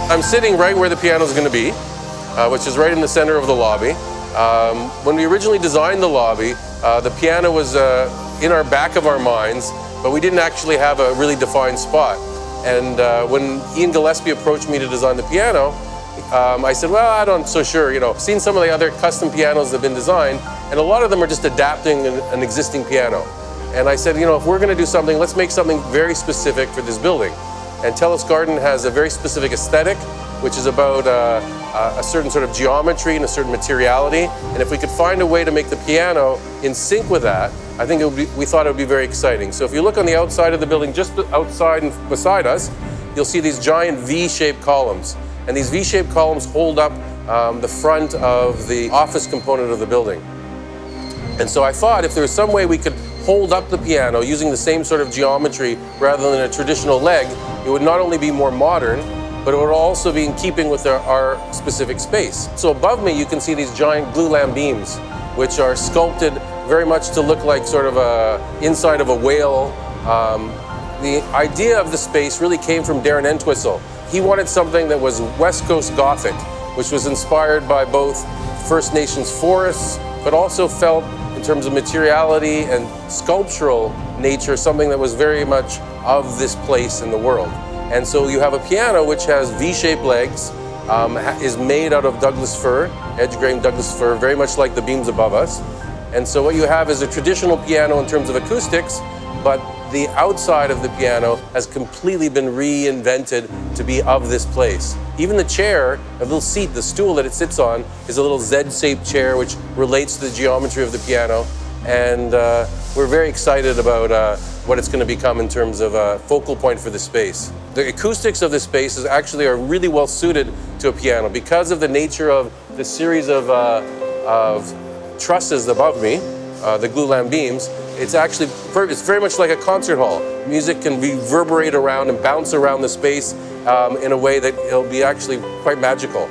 I'm sitting right where the piano is going to be, which is right in the center of the lobby. When we originally designed the lobby, the piano was in our back of our minds, but we didn't actually have a really defined spot. And when Gillespie approached me to design the piano, I said, well, I'm not so sure. You know, I've seen some of the other custom pianos that have been designed, and a lot of them are just adapting an existing piano. And I said, you know, if we're going to do something, let's make something very specific for this building. And Telus Garden has a very specific aesthetic, which is about a certain sort of geometry and a certain materiality. And if we could find a way to make the piano in sync with that, I think we thought it would be very exciting. So if you look on the outside of the building, just outside and beside us, you'll see these giant V-shaped columns. And these V-shaped columns hold up the front of the office component of the building. And so I thought if there was some way we could hold up the piano using the same sort of geometry rather than a traditional leg, it would not only be more modern, but it would also be in keeping with our specific space. So above me, you can see these giant glulam beams, which are sculpted very much to look like sort of inside of a whale. The idea of the space really came from Darren Entwistle. He wanted something that was West Coast Gothic, which was inspired by both First Nations forests, but also felt in terms of materiality and sculptural nature, something that was very much of this place in the world. And so you have a piano which has V-shaped legs, is made out of Douglas fir, edge-grained Douglas fir, very much like the beams above us. And so what you have is a traditional piano in terms of acoustics, but the outside of the piano has completely been reinvented to be of this place. Even the chair, a little seat, the stool that it sits on, is a little Z-shaped chair which relates to the geometry of the piano. And we're very excited about what it's going to become in terms of a focal point for the space. The acoustics of this space actually are really well suited to a piano because of the nature of the series of trusses above me, the glulam beams. It's very much like a concert hall. Music can reverberate around and bounce around the space in a way that it'll be actually quite magical.